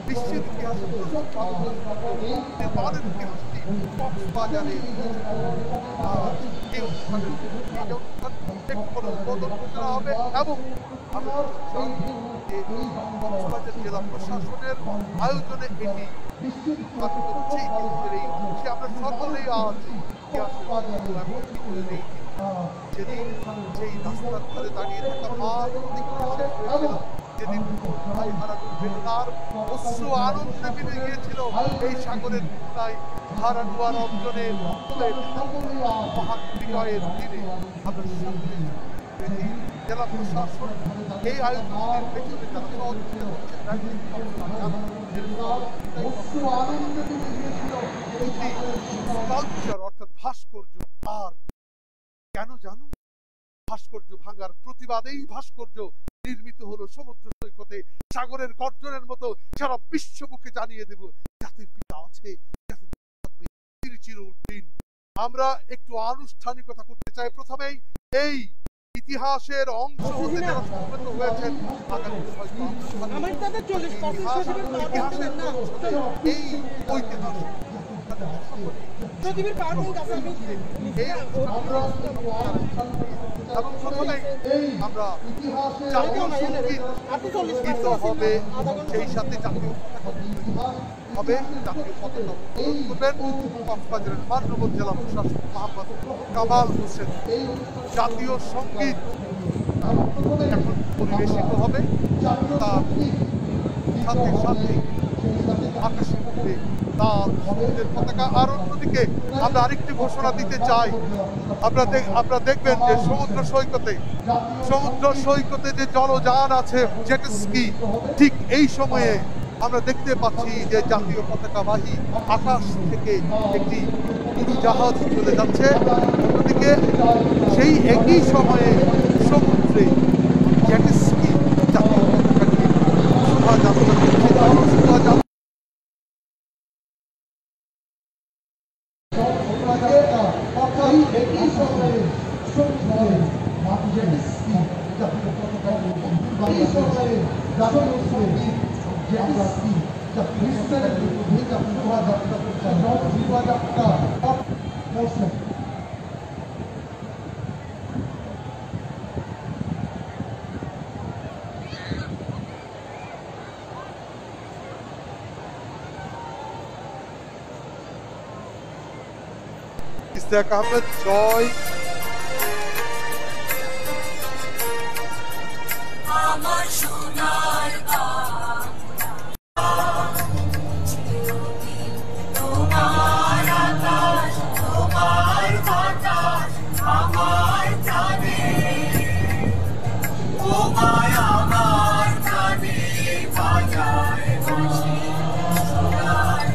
বিশ্বের ইতিহাসে নির্মাণের ইতিহাসটি কক্সবাজারে এই অনুষ্ঠানের উদ্বোধন করা হবে এবং কক্সবাজার জেলা প্রশাসনের আয়োজনে এটি আমরা সকলেই আছি যেদিন সেই রাস্তার ধারে দাঁড়িয়ে থাকা যেদিন তার অশ্রু আনন্দে বেড়ে গিয়েছিল এই সাগরের তাই হারানুয়ার অঞ্চলে মহান বিজয়ের দিনে আমরা জেলা প্রশাসন এই আয়োজনের পেছনে তারা সহযোগিতা করছেন অর্থাৎ ভাস্কর্য আর কেন জানুন ভাস্কর্য ভাঙার প্রতিবাদেই ভাস্কর্য নির্মিত হলো সমুদ্র সৈকতে সাগরের গর্জনের মতো সারা বিশ্বকে জানিয়ে দেব জাতির পিতা আছে জাতির পিতা থাকবে তিনি চিরদিন। আমরা একটু আনুষ্ঠানিকতা করতে চাই। প্রথমেই এই ইতিহাসের অংশ হতে যারা সমবেত হয়েছেন এই ঐতিহাসিক এবং প্রথমেই আমরা জাতীয় সঙ্গীত হবে সেই সাথে জাতীয় হবে জাতীয় পতাকা করবেন কক্সবাজারের মাননীয় জেলা প্রশাসক মোহাম্মদ কামাল হোসেন। জাতীয় সঙ্গীত এখন পরিবেশিত হবে তার সাথে সাথে আকাশে উঠবে তার সমুদ্রের পতাকা। আর অন্যদিকে আমরা আরেকটি ঘোষণা দিতে চাই, আপনারা দেখবেন যে সমুদ্র সৈকতে যে জলযান আছে জেট স্কি, ঠিক এই সময়ে আমরা দেখতে পাচ্ছি যে জাতীয় পতাকাবাহী আকাশ থেকে একটি জাহাজ চলে যাচ্ছে। অন্যদিকে সেই একই সময়ে সমুদ্রে জেট স্কি জাতীয় পতাকা নিয়ে শোভাযাত্রা করছে। ইশতিয়াক আহমেদ জয় আমার সোনার তোমার আকাশ তোমার বাতাস আমার জানে তোমায় আমার জানে বাজায় বাঁশি সোনার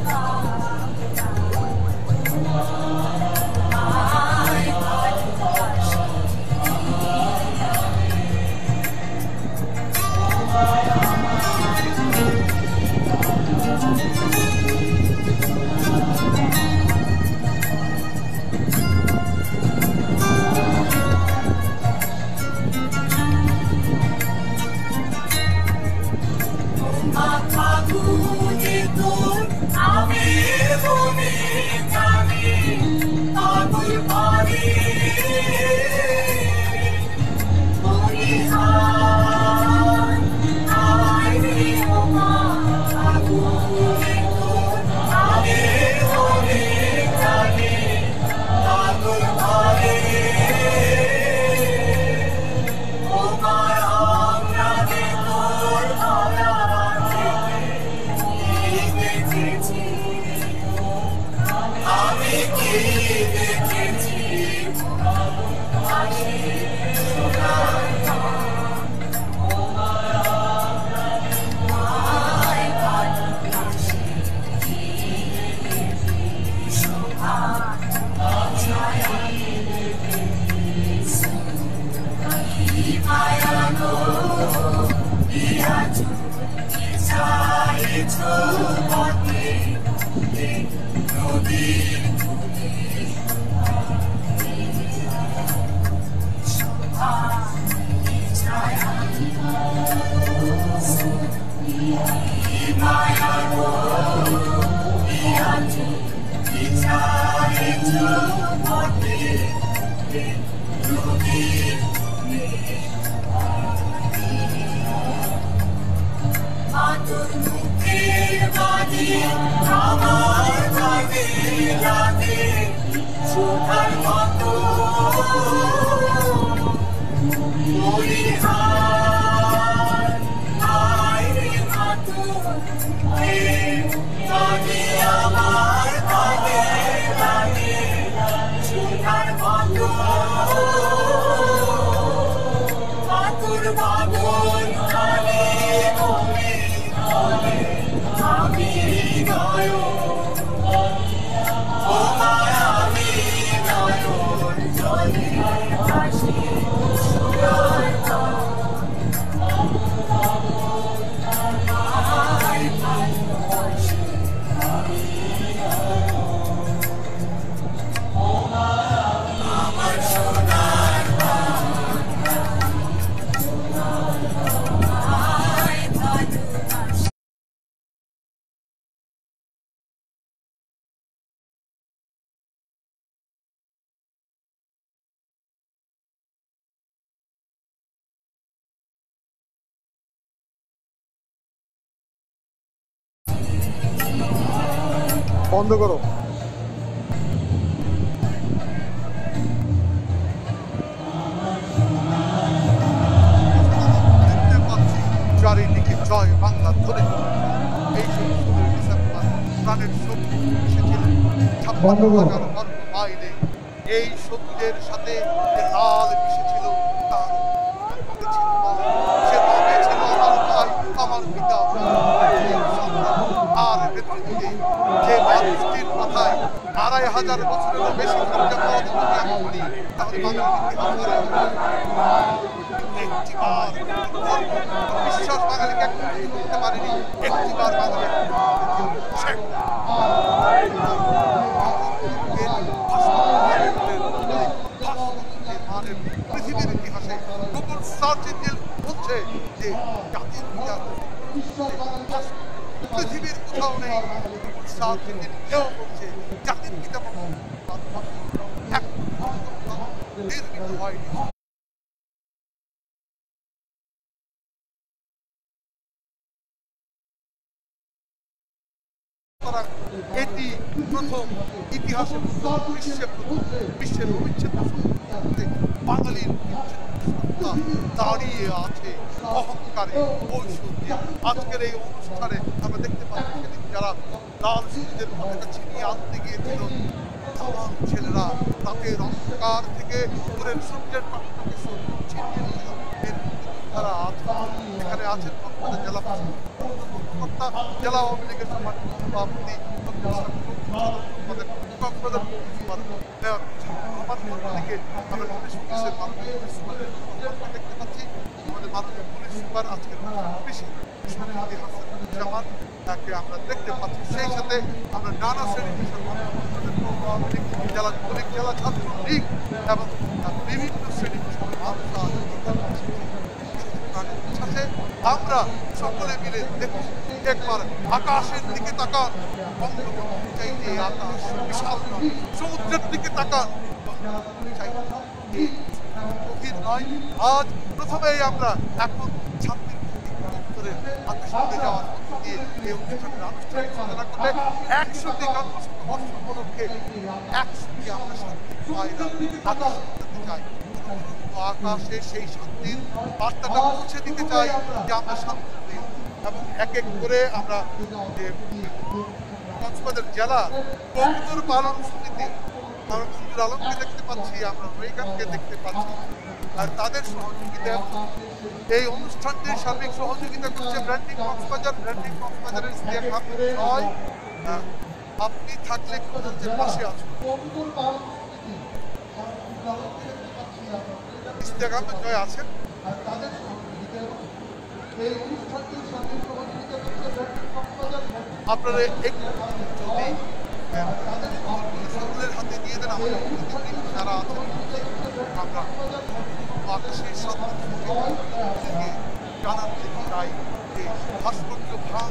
বন্ধ করো। চারিদিকে জয় বাংলা ধরে এই 16 ডিসেম্বর প্রাণের শক্তি এসেছিলেন 56,000 বর্গ মাইলে। এই শক্তির সাথে যে লাল মিশেছিল তার সে নামে ছিল আমার ভাই, আমার পিতা। আর নেতৃত্বে যে মানুষটির মাথায় 2,500 বছরেরও বেশি খরচা পাওয়া আমি বলি তাহলে একটিবার বিশ্বাস বাঙালিকে একত্রিত করতে পারেনি। একটিবার বাঙালি পৃথিবীর ইতিহাসে গোপন সার্চ ইঞ্জিন বলছে যে জাতির পিতা পৃথিবীর কোথাও নেই। সার্চ ইঞ্জিন কেউ বলছে জাতির পিতা নির্মিত হয়নি। এটি প্রথম ইতিহাসে বিশ্বের অবিচ্ছেদ্য বাঙালির দাঁড়িয়ে আছে অহংকারে ঐশ্বর্যে। আজকের এই অনুষ্ঠানে আমরা দেখতে পাচ্ছি সেদিন যারা লাল সূর্যের পতাকা ছিনিয়ে আনতে গিয়েছিল ছেলেরা তাদের অন্ধকার থেকে দূরের সূর্যের পতাকাকে ছিনিয়ে তারা এখানে আছেন কক্সবাজার জেলা কর্মকর্তা, জেলা আওয়ামী লীগের সভাপতি, কক্সবাজার দেখতে পাচ্ছি আমাদের মাননীয় পুলিশ সুপার আজকের তাকে আমরা দেখতে পাচ্ছি। সেই সাথে আমরা নানা শ্রেণী জেলা যুবলীগ, জেলা ছাত্রলীগ এবং বিভিন্ন শ্রেণী আমরা সকলে মিলে দেখি একবার আকাশের দিকে তাকান। চাইতে আকাশ বিশাল নয়, সমুদ্রের দিকে তাকান গভীর নয়। আজ প্রথমেই আমরা এখন শান্তির উত্তরের আকাশে যাওয়ার মধ্য দিয়ে এই অনুষ্ঠানের আনুষ্ঠানিক সূচনা করলে 100টি জন্মশতবর্ষ উপলক্ষে 100টি আমরা শান্তির পায়রা আকাশ করতে চাই। আকাশে সেই শান্তির বার্তাটা পৌঁছে দিতে চাই যে আমরা শান্তি এবং এক এক করে আমরা যে কক্সবাজার জেলা কবুতর পালন সমিতি আমরা মঞ্জুর আলমকে দেখতে পাচ্ছি, আমরা রহিকানকে দেখতে পাচ্ছি, আর তাদের সহযোগিতা এই অনুষ্ঠানটির সার্বিক সহযোগিতা করছে ব্র্যান্ডিং কক্সবাজার। ব্র্যান্ডিং কক্সবাজারের আপনি থাকলে প্রজন্মের পাশে আছেন। ইস্তেকামের জয় আছেন। আপনারা একটু যদি সকলের হাতে দিয়ে দেন আমাদের যারা আছেন আমরা আকাশের সাথে জানান দিতে চাই যে ভাস্কর্য ভাঙ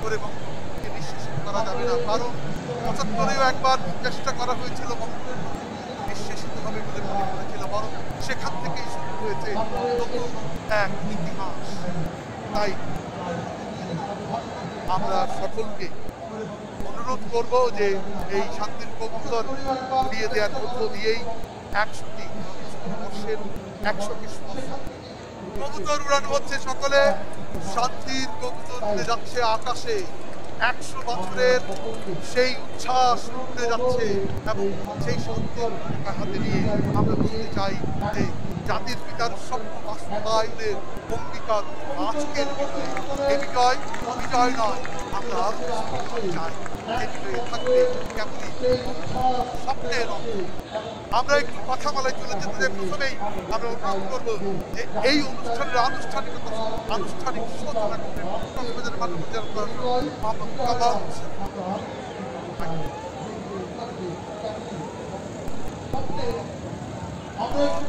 করে বঙ্গবন্ধুকে নিঃশেষ করা যাবে না, কারণ ৭৫-এও একবার চেষ্টা করা হয়েছিল বঙ্গবন্ধু নিঃশেষিত হবে বলে মনে করেছিল, বরং সেখান থেকেই শুরু হয়েছে নতুন এক ইতিহাস। তাই আমরা সকলকে অনুরোধ করব যে এই শান্তির কবুতর উড়িয়ে দেওয়ার মধ্য দিয়েই ১০০টি বর্ষের ১০০টি কবুতর উড়ানো হচ্ছে। সকলে শান্তির কবুতর উড়ে যাচ্ছে আকাশে, ১০০ বছরের সেই উচ্ছ্বাস উঠে যাচ্ছে এবং সেই শান্তির হাতে নিয়ে আমরা বলতে চাই যে জাতির পিতার স্বপ্ন বাস্তবায়নের অঙ্গীকার আজকের বিজয়। এই বিজয় বিজয় নয়, আমরা চাই যে বিজয়ে থাকবে কেমনই স্বপ্নের অঙ্গ। আমরা একটু কথা বলায় চলে যেতে চাই। প্রথমেই আমরা অনুরোধ করবো যে এই অনুষ্ঠানের আনুষ্ঠানিক সূচনা করবেন কক্সবাজারের মাননীয় জেলা প্রশাসক মোহাম্মদ কামাল হোসেন।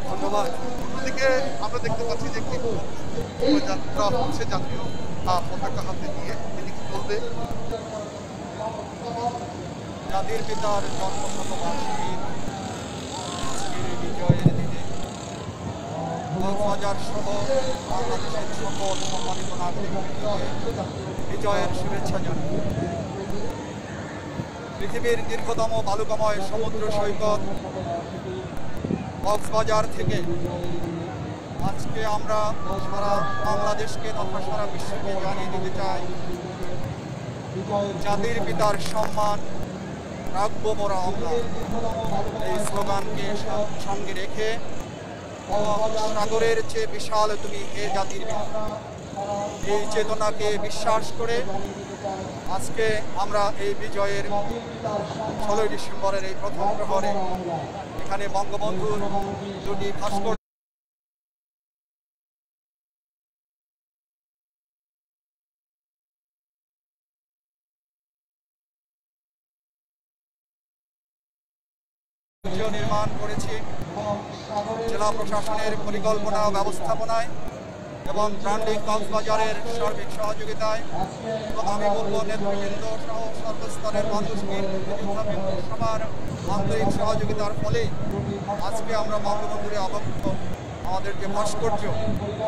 ধন্যবাদ। অন্যদিকে আমরা দেখতে পাচ্ছি যে একটি যাত্রা হচ্ছে জাতীয় পতাকা হাতে নিয়ে, তিনি কি বলবে? জাতির পিতার জন্মশতবার্ষিকীর আজকের বিজয়ের দিনে কক্সবাজার সহ বাংলাদেশের সকল সম্মানিত নাগরিককে বিজয়ের শুভেচ্ছা জানাই। পৃথিবীর দীর্ঘতম বালুকাময় সমুদ্র সৈকত কক্সবাজার থেকে আজকে আমরা সারা বাংলাদেশকে তথা সারা বিশ্বকে জানিয়ে দিতে চাই, জাতির পিতার সম্মান রাখবো মোরা আমরা। এই স্লোগানকে সঙ্গে রেখে সাগরের চেয়ে বিশাল তুমি হে জাতির পিতা, এই চেতনাকে বিশ্বাস করে আজকে আমরা এই বিজয়ের ১৬ই ডিসেম্বরের এই প্রথম প্রহরে এখানে বঙ্গবন্ধুর দুটি ভাস্কর্য নির্মাণ করেছি জেলা প্রশাসনের পরিকল্পনা ব্যবস্থাপনায় এবং ব্র্যান্ডিং কক্সবাজারের সার্বিক সহযোগিতায়। এবং আমি বলবো নেতৃবৃন্দ সহ সর্বস্তরের মানুষকে সবার আন্তরিক সহযোগিতার ফলেই আজকে আমরা বঙ্গবন্ধুরে আবদ্ধ আমাদের যে ভাস্কর্য,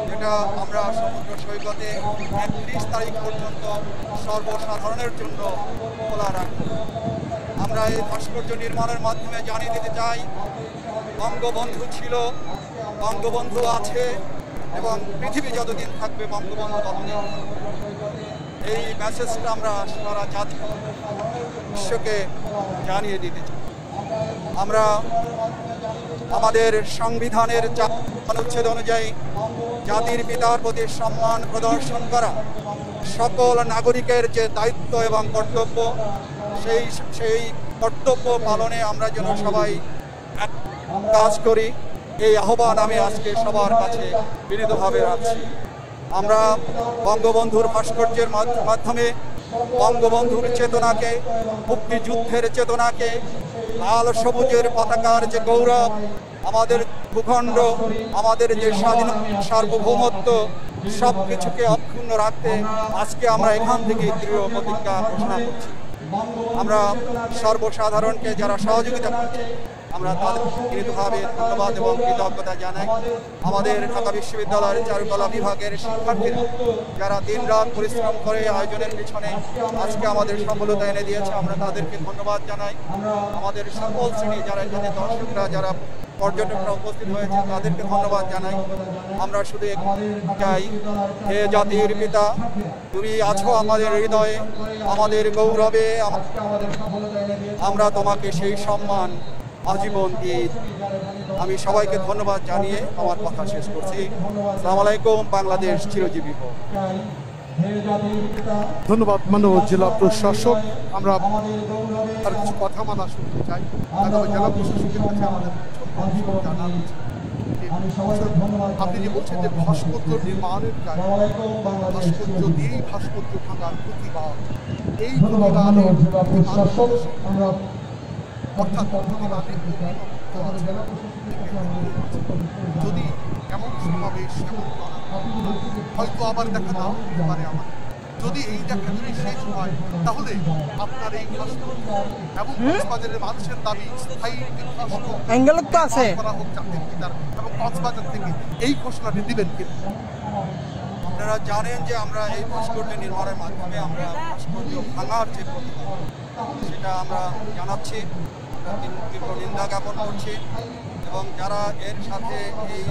যেটা আমরা সমুদ্র সৈকতে ৩১ তারিখ পর্যন্ত সর্বসাধারণের জন্য খোলা রাখব। আমরা এই ভাস্কর্য নির্মাণের মাধ্যমে জানিয়ে দিতে চাই, বঙ্গবন্ধু ছিল, বঙ্গবন্ধু আছে এবং পৃথিবী যতদিন থাকবে বঙ্গবন্ধু ততদিন। এই মেসেজটা আমরা সারা জাতি বিশ্বকে জানিয়ে দিতে চাই। আমরা আমাদের সংবিধানের অনুচ্ছেদ অনুযায়ী জাতির পিতার প্রতি সম্মান প্রদর্শন করা সকল নাগরিকের যে দায়িত্ব এবং কর্তব্য, সেই কর্তব্য পালনে আমরা যেন সবাই কাজ করি, এই আহ্বান আমি আজকে সবার কাছে বিনীতভাবে রাখছি। আমরা বঙ্গবন্ধুর ভাস্কর্যের মাধ্যমে বঙ্গবন্ধুর চেতনাকে, মুক্তিযুদ্ধের চেতনাকে, লাল সবুজের পতাকার যে গৌরব, আমাদের ভূখণ্ড, আমাদের যে স্বাধীন সার্বভৌমত্ব, সব কিছুকে অক্ষুণ্ণ রাখতে আজকে আমরা এখান থেকে দৃঢ় প্রতিজ্ঞা ঘোষণা করছি। আমরা সর্বসাধারণকে যারা সহযোগিতা করছে আমরা তাদের বিনীতভাবে ধন্যবাদ এবং কৃতজ্ঞতা জানাই। আমাদের ঢাকা বিশ্ববিদ্যালয়ের চারুকলা বিভাগের শিক্ষার্থীরা যারা দিনরাত পরিশ্রম করে আয়োজনের পিছনে আজকে আমাদের সফলতা এনে দিয়েছে, আমরা তাদেরকে ধন্যবাদ জানাই। আমাদের সকল শ্রেণী যারা এখানে দর্শকরা, যারা পর্যটকরা উপস্থিত হয়েছে তাদেরকে ধন্যবাদ জানাই। আমরা শুধু চাই, হে জাতির পিতা, তুমি আছো আমাদের হৃদয়ে, আমাদের গৌরবে, আমরা তোমাকে সেই সম্মান আজীবন দিয়ে। আমি সবাইকে ধন্যবাদ জানিয়ে আমার কথা শেষ করছি। আসসালামু আলাইকুম। বাংলাদেশ চিরজীবী হোক। ধন্যবাদ মাননীয় জেলা প্রশাসক। আমরা আর কিছু কথা মানা শুনতে চাই। জেলা প্রশাসকের কাছে আমাদের আপনি যে বলছেন যে ভাস্কর্য নির্মাণের ভাস্কর্য দিয়েই ভাস্কর্য ভাঙার প্রতিবাদ, এই প্রতিবাদে অর্থাৎ যদি এমন সমাবেশ এমন হয়তো আবার দেখা নাও হতে পারে আমাদের। যদি এই দেখা যদি শেষ হয় তাহলে আপনার এই ভাস্কর্য এবং কক্সবাজারের মানুষের দাবি স্থায়ী অ্যাঙ্গেল তো আছে করা হোক জাতির পিতার এবং কক্সবাজার থেকে এই ঘোষণাটি দিবেন কিনা? আপনারা জানেন যে আমরা এই ভাস্কর্য নির্মাণের মাধ্যমে আমরা ভাস্কর্য ভাঙার যে প্রতিবাদ সেটা আমরা জানাচ্ছি, আমরা তীব্র নিন্দা জ্ঞাপন করছি এবং যারা এর সাথে এই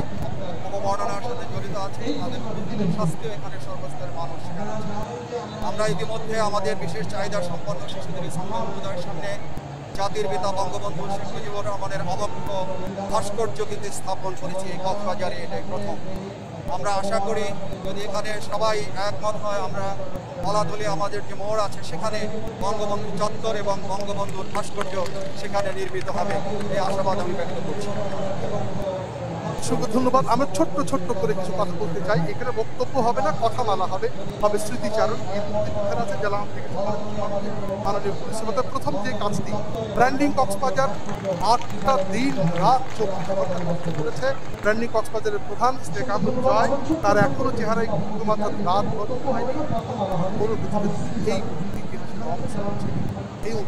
অবমাননার সাথে জড়িত আছে তাদের শাস্তিও এখানে সর্বস্তরের মানুষ জানাচ্ছে। আমরা ইতিমধ্যে আমাদের বিশেষ চাহিদা সম্পন্ন শিশুদের স্কুল অনুদানের সামনে জাতির পিতা বঙ্গবন্ধু শেখ মুজিবুর রহমানের অবক্ষ ভাস্কর্য কিন্তু স্থাপন করেছি এই কক্সবাজারে, এটাই প্রথম। আমরা আশা করি যদি এখানে সবাই একমত হয়, আমরা বলাধলি আমাদের যে মোড় আছে সেখানে বঙ্গবন্ধু চত্বর এবং বঙ্গবন্ধুর ভাস্কর্য সেখানে নির্মিত হবে, এই আশাবাদ আমি ব্যক্ত করছি। অসংখ্য ধন্যবাদ। আমরা ছোট্ট করে কিছু কথা বলতে চাই। এখানে বক্তব্য হবে না, কথা বলা হবে, স্মৃতিচারণ। এখানে আছে জেলা থেকে মাননীয় পুলিশ সভাপতি প্রথম যে কাজটি ব্র্যান্ডিং কক্সবাজার 8টা দিন রাত 24 ঘন্টা কষ্ট করেছে। ব্র্যান্ডিং কক্সবাজারের প্রধান শেখ আহমদ জয়, তার এখনো চেহারায় শুধুমাত্র রাত বন্ধ হয়নি। এই অংশ হচ্ছে এই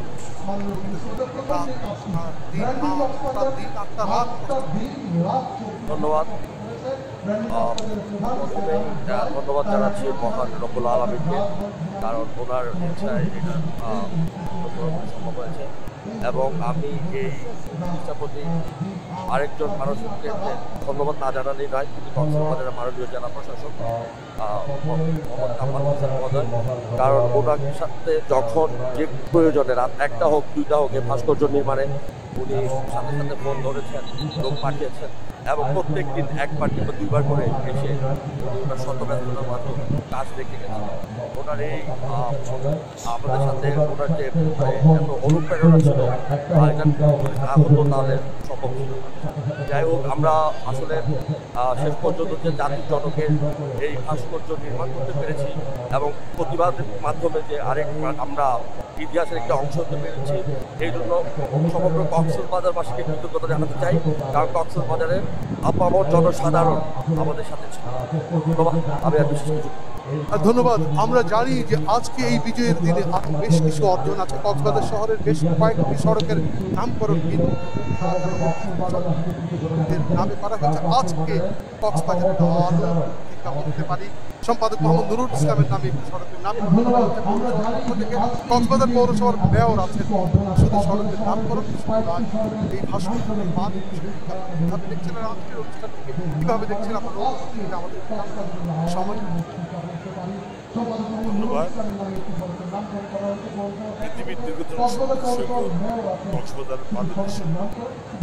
ধন্যবাদ। ধন্যবাদ জানাচ্ছি মহান রব্বুল আলামিনকে, কারণ ওনার ইচ্ছায় এটা সম্ভব হয়েছে। এবং আমি এই ইচ্ছাপতি আরেকজন মানুষকে ধন্যবাদ না জানালেই নয়, কিন্তু কক্সবাজারের মাননীয় জেলা প্রশাসক মোহাম্মদ কামাল হোসেন মহোদয়, কারণ ওনার সাথে যখন যে প্রয়োজনে রাত 1টা হোক 2টা হোক এই ভাস্কর্য নির্মাণে উনি সাথে সাথে ফোন ধরেছেন, লোক পাঠিয়েছেন এবং প্রত্যেক দিন একবার কিংবা 2বার করে এসে ওনার শতব্যস্ততার মাধ্যমে কাজ দেখে গেছেন। ওনার এই আমাদের সাথে ওনার যে এত অনুপ্রেরণা ছিল না হতো তাদের সম্ভব ছিল। যাই হোক, আমরা আসলে শেষ পর্যন্ত যে জাতির জনকের এই ভাস্কর্য নির্মাণ করতে পেরেছি এবং প্রতিবাদের মাধ্যমে যে আমরা ইতিহাসের একটা অংশ হতে পেরেছি, এই জন্য সমগ্র কক্সবাজারবাসীকে কৃতজ্ঞতা জানাতে চাই, কারণ কক্সবাজারের আপামর জনসাধারণ আমাদের সাথে ছিল। আমি আর বিশেষ কিছু ধন্যবাদ। আমরা জানি যে আজকে এই বিজয়ের দিনে বেশ কিছু অর্জন আছে। কক্সবাজার শহরের বেশ কয়েকটি সড়কের নামকরণ নামে করা হয়েছে। আজকে কক্সবাজারের বলতে পারি সম্পাদক মোহাম্মদ নুরুল ইসলামের নামে একটি সড়কের নাম কক্সবাজার পৌরসভার মেয়র আছেন। শুধু সড়কের নামকরণ এই ভাস্কর্য নির্মাণ কিভাবে দেখছেন আজকের অনুষ্ঠানটিকে, কিভাবে দেখছেন আপনারা আমাদের সময়? ধন্যবাদ। পৃথিবীর দীর্ঘতম কক্সবাজার বাংলাদেশের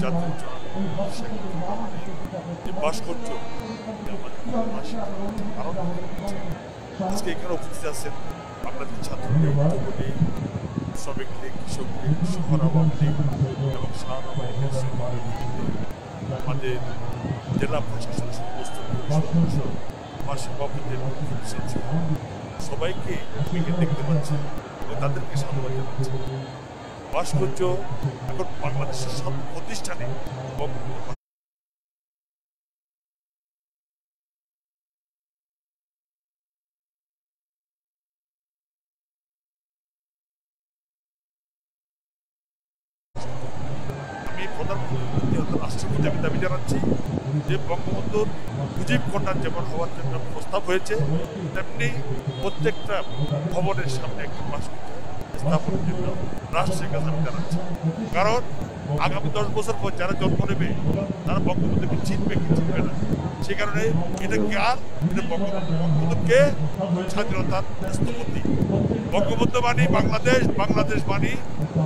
জাতীয় ভাস্কর্য আজকে এখানে উপস্থিত আছেন বাংলাদেশ ছাত্রলীগ, যুবলীগ, শ্রমিক লীগ, কৃষক লীগ, শহর আওয়ামী লীগ এবং আমাদের জেলা প্রশাসন সমস্ত আমার সভাপতির সবাইকে দেখতে পাচ্ছি এবং তাদেরকে সাধুবাদ জানাচ্ছি। ভাস্কর্য এখন বাংলাদেশের সব প্রতিষ্ঠানে আমি প্রধানমন্ত্রী রাষ্ট্রপতি আমি দাবি জানাচ্ছি যে বঙ্গবন্ধুর মুজিব কন্যার যেমন হওয়ার জন্য প্রস্তাব হয়েছে, তেমনি প্রত্যেকটা ভবনের সামনে একটা ভাস্কর্য স্থাপনের জন্য রাষ্ট্রের কাছে আমি জানাচ্ছি। কারণ আগামী 10 বছর পর যারা জন্ম নেবে তারা বঙ্গবন্ধুকে চিনবে কি চিনবে না। সে কারণে এটা কার, এটা বঙ্গবন্ধুকে স্বাধীনতার স্থপতি। বঙ্গবন্ধু মানি বাংলাদেশ, বাংলাদেশ মানি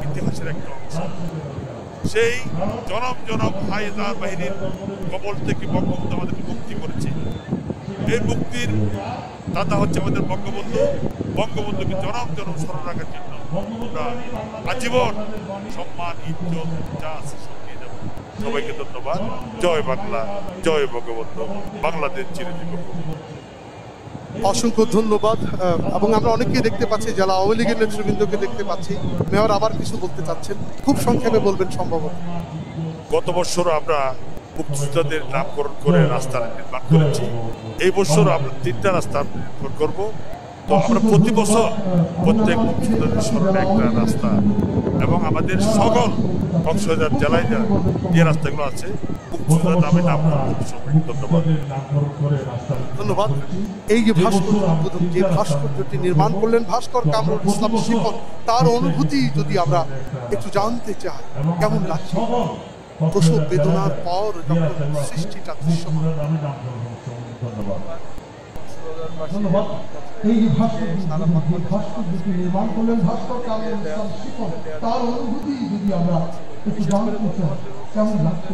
ইতিহাসের একটা অংশ। সেই জনম হায়দার বাহিনীর কবল থেকে বঙ্গবন্ধু আমাদেরকে মুক্তি করেছে। এই মুক্তির দাতা হচ্ছে আমাদের বঙ্গবন্ধু। বঙ্গবন্ধুকে জনম স্মরণ রাখার জন্য আমরা আজীবন সম্মান, ইজ্জত যা আছে সব নিয়ে যাব। সবাইকে ধন্যবাদ। জয় বাংলা, জয় বঙ্গবন্ধু, বাংলাদেশ চিরজীবী। অসংখ্য ধন্যবাদ। এবং আমরা অনেককেই দেখতে পাচ্ছি, জেলা আওয়ামী লীগের নেতৃবৃন্দকে দেখতে পাচ্ছি। মেয়র আবার কিছু বলতে চাচ্ছেন, খুব সংক্ষেপে বলবেন সম্ভবত। গত বছর আমরা মুক্তিযোদ্ধাদের নামকরণ করে রাস্তা নির্মাণ করেছি। এই বছর আমরা 3টা রাস্তা নির্মাণ করব। তো আমরা প্রতি বছর প্রত্যেক মুক্তিযোদ্ধাদের স্মরণে একটা রাস্তা এবং আমাদের সকল কক্সবাজার জেলায় যে রাস্তাগুলো আছে মুক্তিযোদ্ধার নামে নামকরণ করতে। ধন্যবাদ। ধন্যবাদ। এই যে যে ভাস্কর্যটি নির্মাণ করলেন ভাস্কর কামরুল ইসলাম শিপন, তার অনুভূতি যদি আমরা একটু জানতে চাই, কেমন লাগছে প্রসব বেদনার পর যখন সৃষ্টিটা দৃশ্যমান? ধন্যবাদ। এই যে ভাস্কর্যটি নির্মাণ করলেন ভাস্কর কামরুল ইসলাম শিপন, তার অনুভূতি যদি আমরা একটু জানতে চাই, কেমন লাগছে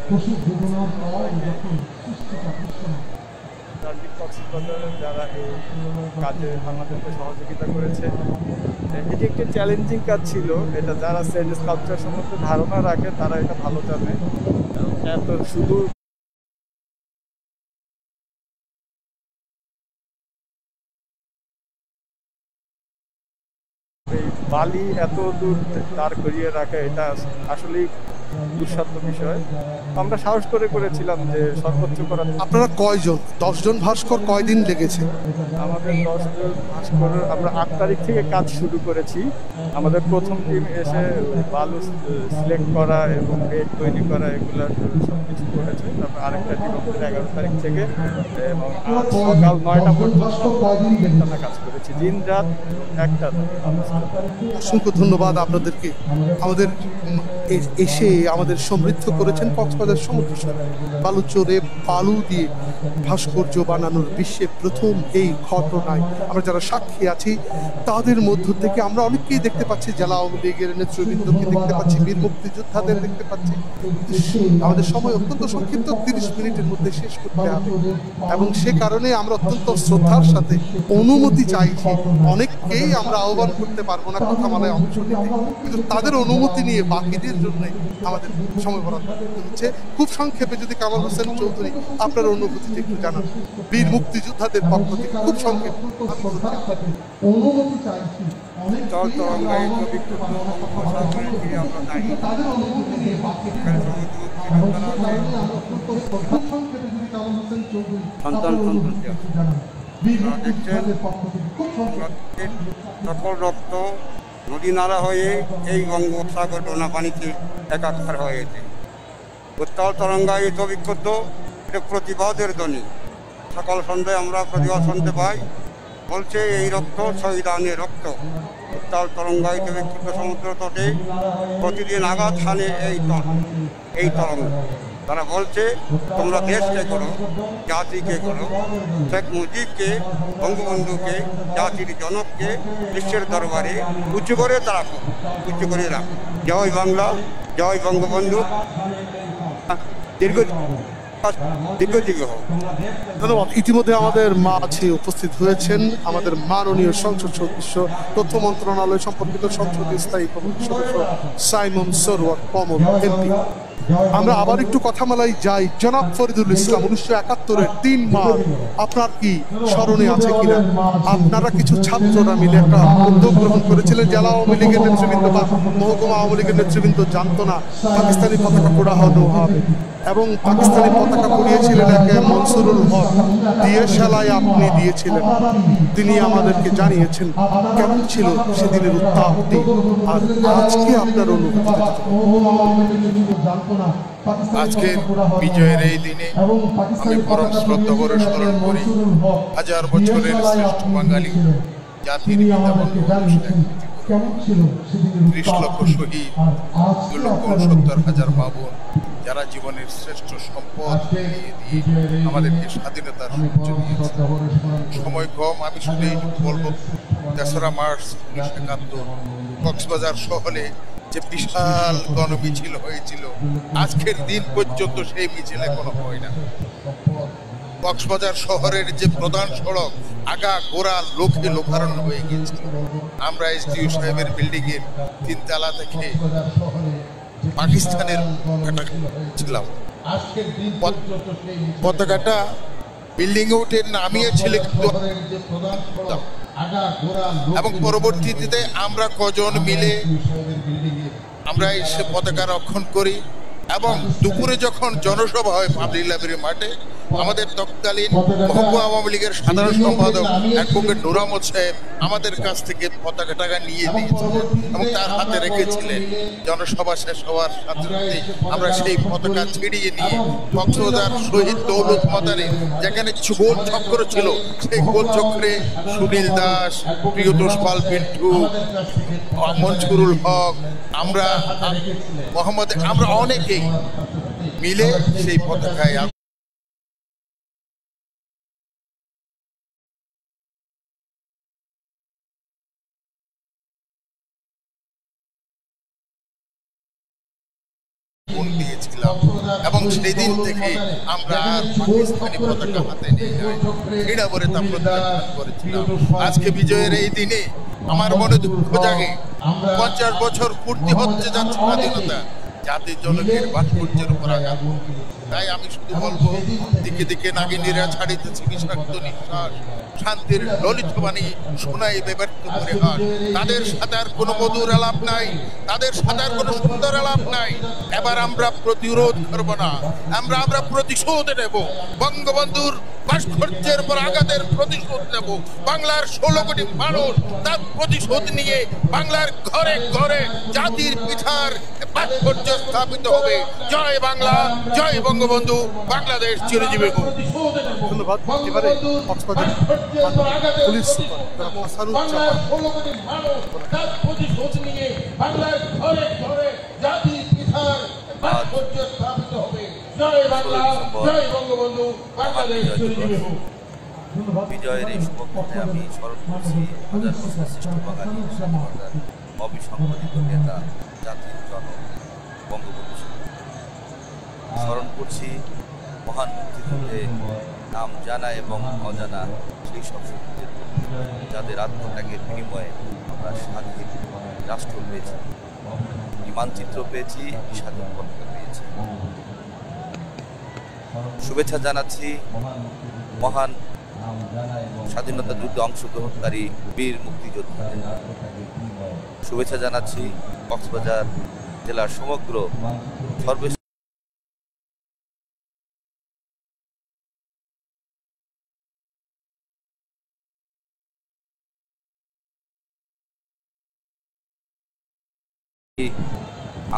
প্রসব বেদনার পর যখন সৃষ্টিটা দৃশ্যমান? যারা এই কাজে আমাদেরকে সহযোগিতা করেছে, এটি একটি চ্যালেঞ্জিং কাজ ছিল। এটা যারা সেট স্কাল্পচার সম্বন্ধে ধারণা রাখে তারা এটা ভালো জানে। এত শুধু এই বালি এত দূর দাঁড় করিয়ে রাখা, এটা আসলেই দুঃসাধ্য বিষয়। আমরা সাহস করে করেছিলাম যে সর্বোচ্চ করার। আপনারা কয়জন? 10 জন ভাস্কর কয়দিন লেগেছে? আমাদের 10 জন ভাস্কর আমরা 8 তারিখ থেকে কাজ শুরু করেছি। আমাদের প্রথম টিম এসে বালু সিলেক্ট করা এবং বেড তৈরি করা এগুলো সব কিছু করেছে। তারপর আরেকটা টিম আমাদের 11 তারিখ থেকে এবং সকাল 9টা পর্যন্ত কাজ করেছি, দিন রাত একটা। অসংখ্য ধন্যবাদ আপনাদেরকে আমাদের এসে আমাদের সমৃদ্ধ করেছেন। কক্সবাজার সমুদ্র সৈকত বালুচরে বালু দিয়ে ভাস্কর্য বানানোর বিশ্বের প্রথম এই ঘটনায় আমরা যারা সাক্ষী আছি তাদের মধ্য থেকে আমরা অনেককেই দেখতে পাচ্ছি। জেলা আওয়ামী লীগের নেতৃবৃন্দকে দেখতে পাচ্ছি, বীর মুক্তিযোদ্ধাদের দেখতে পাচ্ছি। আমাদের সময় অত্যন্ত সংক্ষিপ্ত, 30 মিনিটের মধ্যে শেষ করতে হবে এবং সে কারণে আমরা অত্যন্ত শ্রদ্ধার সাথে অনুমতি চাইছি। অনেককেই আমরা আহ্বান করতে পারবো না কথামালায় অংশ নিতে, কিন্তু তাদের অনুমতি নিয়ে বাকিদের জন্য আমাদের সময় বরাদ্দ হচ্ছে। খুব সংক্ষেপে যদি কামাল হোসেন চৌধুরী আপনার অনুভূতিটা একটু জানান বীর মুক্তিযোদ্ধাদের পক্ষ থেকে, খুব সংক্ষেপে। অনুমতি চাইছি সকল রক্ত নদী নালা হয়ে এই বঙ্গোপসাগর ডোনা পানিতে একাকার হয়েছে। উত্তাল তরঙ্গায়িত বিক্ষুব্ধ এটা প্রতিবাদের ধ্বনি। সকাল সন্ধ্যায় আমরা প্রতিবাদ শুনতে পাই, বলছে এই রক্ত শহীদানের রক্ত। উত্তাল তরঙ্গায়িত বিক্ষুব্ধ সমুদ্র তটে প্রতিদিন আঘাত হানে এই তরঙ্গ। তারা বলছে তোমরা দেশকে করো, জাতিকে করো, শেখ মুজিবকে, বঙ্গবন্ধুকে, জাতির জনককে বিশ্বের দরবারে উঁচু করে রাখো, উঁচু করে রাখো। জয় বাংলা, জয় বঙ্গবন্ধু, দীর্ঘজীবী হোক। ধন্যবাদ। ইতিমধ্যে আমাদের মাঝে উপস্থিত হয়েছেন আমাদের মাননীয় সংসদ সদস্য, তথ্য মন্ত্রণালয় সম্পর্কিত সংসদীয় স্থায়ী কমিটির সদস্য সাইমন সরোয়ার কমল এমপি। আমরা আবার একটু কথামালায় যাই। জনাব ফরিদুল ইসলাম, 1971-এর 3 মার্চ আপনার কি স্মরণে আছে কিনা? আপনারা কিছু ছাত্ররা মিলে একটা উদ্যোগ গ্রহণ করেছিলেন। জেলা আওয়ামী লীগের নেতৃবৃন্দ বা মহকুমা আওয়ামী লীগের নেতৃবৃন্দ জানতো না পাকিস্তানি পতাকা পোড়ানো হবে এবং পাকিস্তানি পতাকা পড়িয়েছিলেন একে মনসুরুল হক, দিয়ে সেলাই আপনি দিয়েছিলেন। তিনি আমাদেরকে জানিয়েছেন কেমন ছিল সেদিনের উত্তাপটি, আর আজকে আপনার অনুভূতি। আজকের বিজয়ের এই দিনে আমি পরম শ্রদ্ধা করে স্মরণ করি হাজার বছরের শ্রেষ্ঠ বাঙালি জাতির পিতা বঙ্গবন্ধু 30 লক্ষ শহীদ, 2,69,000 মা বোন, যারা জীবনের শ্রেষ্ঠ সম্পদ দিয়ে আমাদেরকে স্বাধীনতার সূর্য দিয়েছে। সময় কম, আমি শুধু এইটুকু বলবো, 3রা মার্চ 1971 কক্সবাজার শহরে যে বিশাল গণমিছিল হয়েছিল, আজকের দিন পর্যন্ত সেই মিছিলে কোনো হয় না। কক্সবাজার শহরের যে প্রধান সড়ক আগা গোড়া লোকে লোকারণ্য হয়ে গিয়েছিল। আমরা এসডিও সাহেবের বিল্ডিং এর 3 তলা থেকে পাকিস্তানের ছিলাম, পতাকাটা বিল্ডিং এ উঠে নামিয়েছিল, এবং পরবর্তীতে আমরা কজন মিলে আমরা এসে পতাকা রক্ষণ করি এবং দুপুরে যখন জনসভা হয় পাবলিক লাইব্রেরি মাঠে, আমাদের তৎকালীন মহকুমা আওয়ামী লীগের সাধারণ সম্পাদক অ্যাডভোকেট নূর আহমদ সাহেব আমাদের কাছ থেকে পতাকা নিয়ে দিয়েছিলেন এবং তার হাতে রেখেছিলেন। জনসভা শেষ হওয়ার সাথে সাথে আমরা সেই পতাকা ছিড়িয়ে নিয়ে কক্সবাজার শহীদ দৌলত মাদারে যেখানে কিছু গোল চক্র ছিল, সেই গোল চক্রে সুনীল দাস, প্রিয়তোষ পাল পিন্টু, মঞ্জুরুল হক, আমরা অনেকেই মিলে সেই পতাকায় দিয়েছিলাম এবং সেই দিন থেকে আমরা আর পাকিস্তানি পতাকা হাতে নিয়ে ঘৃণা করে তা প্রত্যাখ্যান করেছিলাম। আজকে বিজয়ের এই দিনে আমার মনে দুঃখ জাগে। 50 বছর পূর্তি হচ্ছে যাচ্ছে স্বাধীনতা, জাতির জনকের ভাস্কর্যের উপর আঘাত। তাই আমি শুধু বলবো, দিকে দিকে নাগিনীরা ছাড়িতেছে বিষাক্ত নিঃশ্বাস, শান্তির ললিত বাণী শোনাই ব্যর্থ করে হাট। তাদের সাথে আর কোনো মধুর আলাপ নাই, তাদের সাথে আর কোনো সুন্দর আলাপ নাই। এবার আমরা প্রতিরোধ করব না, আমরা প্রতিশোধ নেব। বঙ্গবন্ধুর ভাস্কর্যের উপর আঘাতের প্রতিশোধ নেব। বাংলার 16 কোটি মানুষ তার প্রতিশোধ নিয়ে বাংলার ঘরে ঘরে জাতির পিঠার ভাস্কর্য স্থাপিত হবে। জয় বাংলা, জয় বঙ্গবন্ধু, বাংলাদেশ চিরজীবী হোক। ধন্যবাদ। এবারে কক্সবাজার পুলিশ সুপার প্রতিশোধ নিয়ে বাংলার ঘরে ঘরে জাতির পিঠার ভাস্কর্য স্থাপিত হবে। জয় বাংলা, জয় বঙ্গবন্ধু, বাংলাদেশ চিরজীবী হোক। বিজয়ের এই শুভক্ষণে আমি স্মরণ করছি হাজার বছর শ্রেষ্ঠ বাঙালি অবিসংবাদিত নেতা, জাতির জনক বঙ্গবন্ধু। স্মরণ করছি মহান মুক্তিযুদ্ধে নাম জানা এবং অজানা সেই সব শহীদদের, যাদের আত্মত্যাগের বিনিময়ে আমরা স্বাধীন রাষ্ট্র পেয়েছি, মানচিত্র পেয়েছি, স্বাধীন পতাকা পেয়েছি। শুভেচ্ছা জানাচ্ছি মহান স্বাধীনতা যুদ্ধে অংশগ্রহণকারী বীর মুক্তিযোদ্ধাদের। শুভেচ্ছা জানাচ্ছি কক্সবাজার জেলার সমগ্র সর্বস্তরের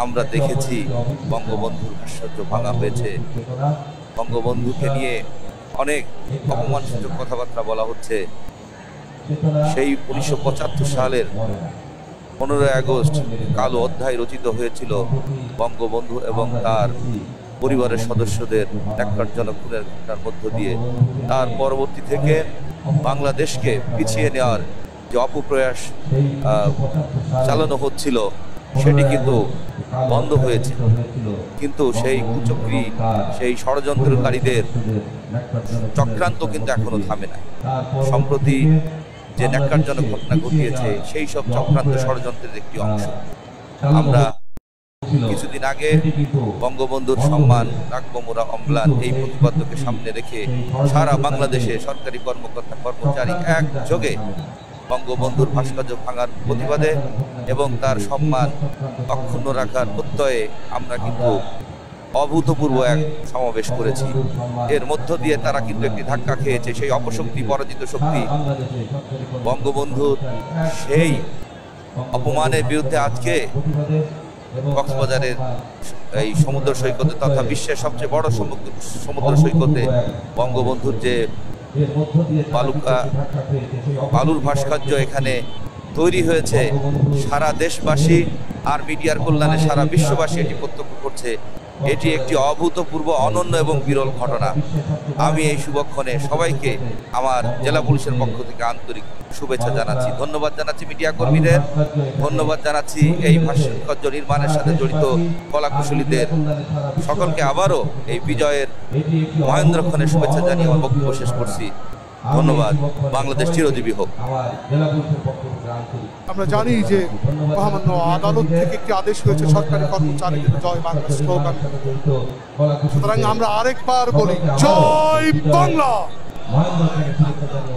আমরা দেখেছি বঙ্গবন্ধুর ভাস্কর্য ভাঙা হয়েছে। বঙ্গবন্ধুকে নিয়ে অনেক অপমানসূচক কথাবার্তা বলা হচ্ছে। সেই 1975 সালের 15 আগস্ট কালো অধ্যায় রচিত হয়েছিল বঙ্গবন্ধু এবং তার পরিবারের সদস্যদের ন্যাক্কারজনক খুনের ঘটনার মধ্য দিয়ে। তার পরবর্তী থেকে বাংলাদেশকে পিছিয়ে নেওয়ার যে অপপ্রয়াস চালানো হচ্ছিল, সেটি কিন্তু বন্ধ হয়েছে। কিন্তু সেই কুচক্রী, সেই ষড়যন্ত্রকারীদের চক্রান্ত কিন্তু এখনো থামে নাই। সম্প্রতি যে ন্যাক্কারজনক ঘটনা ঘটিয়েছে, সেই সব চক্রান্ত ষড়যন্ত্রের একটি অংশ। আমরা কিছুদিন আগে বঙ্গবন্ধুর সম্মান রাখবো মোরা অম্লান এই প্রতিপাদ্যকে সামনে রেখে সারা বাংলাদেশে সরকারি কর্মকর্তা কর্মচারী একযোগে বঙ্গবন্ধুর ভাস্কর্য ভাঙার প্রতিবাদে এবং তার সম্মান অক্ষুণ্ণ রাখার প্রত্যয়ে আমরা কিন্তু অভূতপূর্ব এক সমাবেশ করেছি। এর মধ্য দিয়ে তারা কিন্তু একটি ধাক্কা খেয়েছে। সেই অপশক্তি, পরাজিত শক্তি বঙ্গবন্ধুর সেই অপমানের বিরুদ্ধে আজকে কক্সবাজারের এই সমুদ্র সৈকতে তথা বিশ্বের সবচেয়ে বড় সমুদ্র সৈকতে বঙ্গবন্ধুর যে বালুর ভাস্কর্য এখানে তৈরি হয়েছে, সারা দেশবাসী আর মিডিয়ার কল্যাণে সারা বিশ্ববাসী এটি প্রত্যক্ষ করছে। এটি একটি অভূতপূর্ব, অনন্য এবং বিরল ঘটনা। আমি এই শুভক্ষণে সবাইকে আমার জেলা পুলিশের পক্ষ থেকে আন্তরিক শুভেচ্ছা জানাচ্ছি। ধন্যবাদ জানাচ্ছি মিডিয়া কর্মীদের, ধন্যবাদ জানাচ্ছি এই ভাস্কর্য নির্মাণের সাথে জড়িত কলাকুশলীদের। সকলকে আবারও এই বিজয়ের মহেন্দ্রক্ষণের শুভেচ্ছা জানিয়ে আমার বক্তব্য শেষ করছি। ধন্যবাদ। বাংলাদেশ চিরজীবী হোক। আমরা জানি যে মহামান্য আদালত থেকে একটি আদেশ হয়েছে সরকারি কর্মচারীদের জয় বাংলা স্লোগান। সুতরাং আমরা আরেকবার বলি, জয় বাংলা,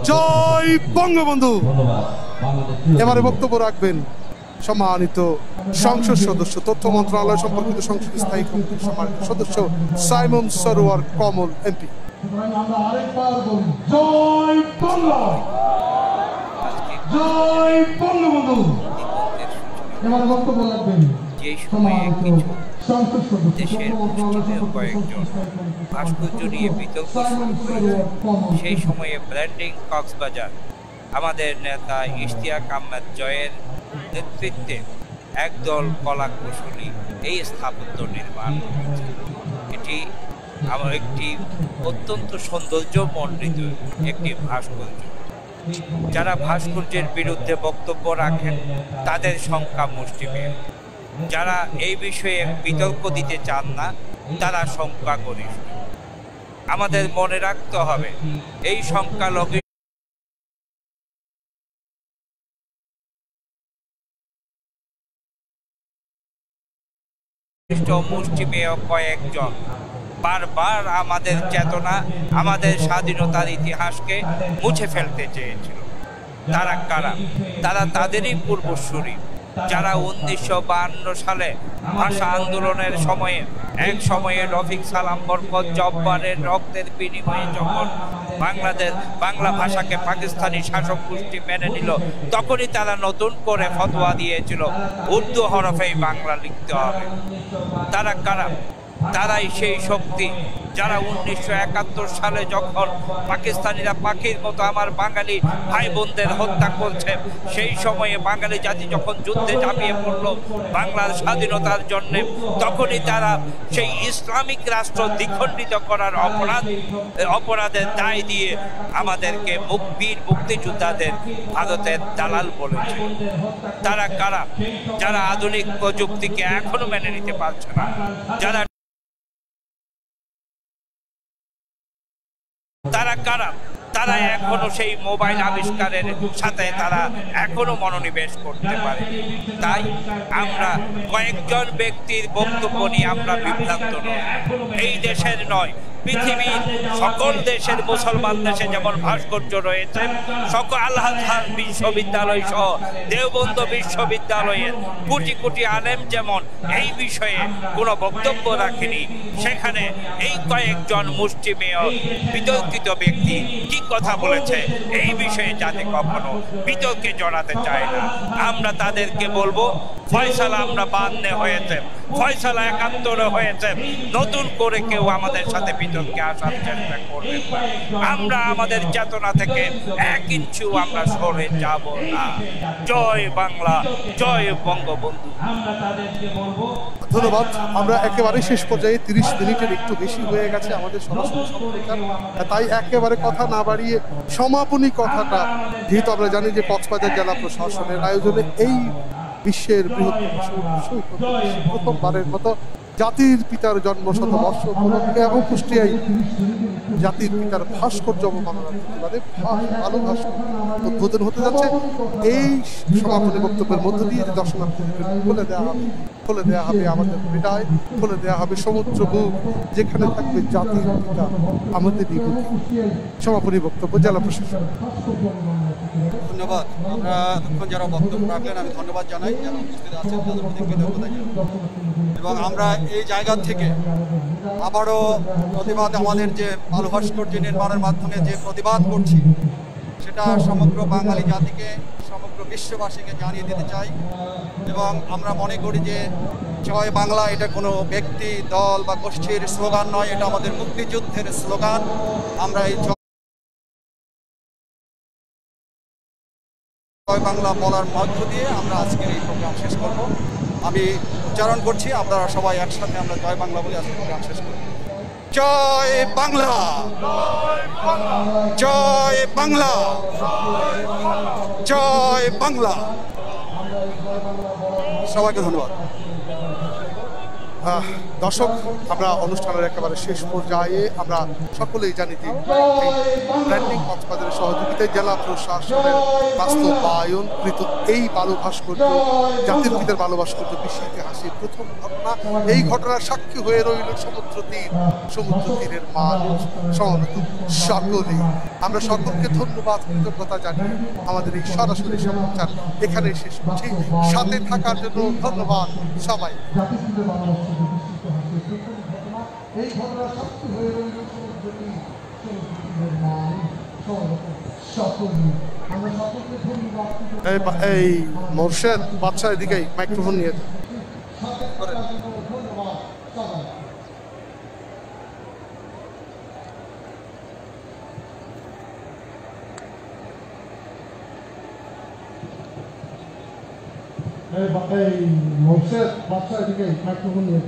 জয় বঙ্গবন্ধু। এবারে বক্তব্য রাখবেন সম্মানিত সংসদ সদস্য, তথ্য মন্ত্রণালয় সম্পর্কিত সংসদ স্থায়ী কমিটির সম্মানিত সদস্য সাইমন সরোয়ার কমল এমপি। আমরা আরেকবার বলি জয় বাংলা, জয় বঙ্গবন্ধু। এবার বক্তব্য রাখবেন যে সময়ে কিছু দেশের মুষ্টিমেয় কয়েকজন ভাস্কর্য নিয়ে বিতর্ক শুরু করেছে, সেই সময়ে ব্র্যান্ডিং কক্সবাজার আমাদের নেতা ইশতিয়াক আহমেদ জয়ের নেতৃত্বে একদল কলা কুশলী এই স্থাপত্য নির্মাণ করেছে। এটি আমার একটি অত্যন্ত সৌন্দর্যমণ্ডিত একটি ভাস্কর্য। যারা ভাস্কর্যের বিরুদ্ধে বক্তব্য রাখেন তাদের সংখ্যা মুষ্টিমেয়, যারা এই বিষয়ে বিতর্ক দিতে চান না তারা সংখ্যাগরিষ্ঠ। আমাদের মনে রাখতে হবে এই সংখ্যালঘু মুষ্টিমেয় কয়েকজন বারবার আমাদের চেতনা, আমাদের স্বাধীনতার ইতিহাসকে মুছে ফেলতে চেয়েছিল। তারা কারা? তারা তাদেরই পূর্বসূরি, যারা 1952 সালে ভাষা আন্দোলনের সময়ে এক সময়ে রফিক সালাম বরকত জব্বারের রক্তের বিনিময়ে যখন বাংলা ভাষাকে পাকিস্তানি শাসক গোষ্ঠী মেনে নিল, তখনই তারা নতুন করে ফতোয়া দিয়েছিল উর্দু হরফেই বাংলা লিখতে হবে। তারা কারা? তারাই সেই শক্তি যারা 1971 সালে যখন পাকিস্তানিরা পাখির মতো আমার বাঙালি ভাই বোনদের হত্যা করছে, সেই সময়ে বাঙালি জাতি যখন যুদ্ধে ঝাঁপিয়ে পড়ল বাংলার স্বাধীনতার জন্য, তখনই তারা সেই ইসলামিক রাষ্ট্র দ্বিখণ্ডিত করার অপরাধের দায় দিয়ে আমাদেরকে বীর মুক্তিযোদ্ধাদের ভারতের দালাল বলেছে। তারা কারা? যারা আধুনিক প্রযুক্তিকে এখনো মেনে নিতে পারছে না, তারা কারা? তারা এখনো সেই মোবাইল আবিষ্কারের সাথে তারা এখনো মনোনিবেশ করতে পারে। তাই আমরা কয়েকজন ব্যক্তির বক্তব্য নিয়ে আমরা বিভ্রান্ত নই। এই দেশের নয়, পৃথিবীর সকল দেশের মুসলমান দেশে যেমন ভাস্কর্য রয়েছে, সকল আল আজহার বিশ্ববিদ্যালয় সহ দেওবন্দ বিশ্ববিদ্যালয়ের কোটি কোটি আলেম যেমন এই বিষয়ে কোনো বক্তব্য রাখেনি, সেখানে এই কয়েকজন মুষ্টিমেয় বিতর্কিত ব্যক্তি কি কথা বলেছে এই বিষয়ে যাতে কখনো বিতর্কে জড়াতে চায় না। আমরা তাদেরকে বলবো, ফয়সালা আমরা 52 হয়েছে, ফয়সালা 71 হয়েছে, নতুন করে কেউ আমাদের সাথে বিতর্কে আসার চেষ্টা করবেন না। আমরা আমাদের চেতনা থেকে 1 ইঞ্চি আমরা সরে যাব না। জয় বাংলা, জয় বঙ্গবন্ধু। ধন্যবাদ। আমরা একেবারে শেষ পর্যায়ে 30 মিনিটের একটু বেশি হয়ে গেছে আমাদের সরাসরি সম্প্রচার, তাই একেবারে কথা না বাড়িয়ে সমাপনী কথাটা, যেহেতু আমরা জানি যে কক্সবাজার জেলা প্রশাসনের আয়োজনে এই বিশ্বের বৃহত্তম সৈকত প্রথমবারের মতো জাতির পিতার জন্মশতবর্ষ উপলক্ষে এবং কুষ্টিয়ায় জাতির পিতার ভাস্কর্য অবমাননার প্রতিবাদে ভালো ভাস্কর্য উদ্বোধন হতে যাচ্ছে। এই সমাপনী বক্তব্যের মধ্য দিয়ে যে দর্শনার্থীদের খুলে দেওয়া হবে আমাদের হৃদয়, খুলে দেওয়া হবে সমুদ্র বুক, যেখানে থাকবে জাতির পিতা আমাদের সমাপনী বক্তব্য জেলা প্রশাসন। ধন্যবাদ। আমরা এতক্ষণ যারা বক্তব্য রাখলেন আমি ধন্যবাদ জানাই, যারা উপস্থিত আছেন তাদের প্রতি কৃতজ্ঞতা জানাই। এবং আমরা এই জায়গা থেকে আবারও প্রতিবাদ, আমাদের যে বালু ভাস্কর্য নির্মাণের মাধ্যমে যে প্রতিবাদ করছি, সেটা সমগ্র বাঙালি জাতিকে, সমগ্র বিশ্ববাসীকে জানিয়ে দিতে চাই। এবং আমরা মনে করি যে জয় বাংলা এটা কোনো ব্যক্তি, দল বা গোষ্ঠীর স্লোগান নয়, এটা আমাদের মুক্তিযুদ্ধের স্লোগান। আমরা এই জয় বাংলা বলার মধ্য দিয়ে আমরা আজকের এই প্রোগ্রাম শেষ করব। আমি উচ্চারণ করছি, আপনারা সবাই একসাথে আমরা জয় বাংলা বলে আজকের প্রোগ্রাম শেষ করব। জয় বাংলা, জয় বাংলা, জয় বাংলা। সবাইকে ধন্যবাদ। দর্শক, আমরা অনুষ্ঠানের একেবারে শেষ পর্যায়ে আমরা সকলেই জানি যে ব্র্যান্ডিং কক্সবাজারের সহযোগিতায় জেলা প্রশাসনের বাস্তবায়নকৃত এই বালু ভাস্কর্য জাতির পিতার বালু ভাস্কর্য বিশ্ব ইতিহাসের প্রথম ঘটনা। এই ঘটনার সাক্ষী হয়ে রইল সমুদ্র তীরের মানুষ সমবেত সকলেই। আমরা সকলকে ধন্যবাদ, কৃতজ্ঞতা জানিয়ে আমাদের এই সরাসরি সমাচার এখানে শেষ করছি। সাথে থাকার জন্য ধন্যবাদ সবাই। এই ঘটনার সাক্ষী হয়ে রইল আমরা সকলকে ধন্যবাদ। এই মোর্শেদ বাদশা এদিকে মাইক্রোফোন নিয়ে এই মোর্শেদ বাদশা এদিকে মাইক্রোফোন নিয়ে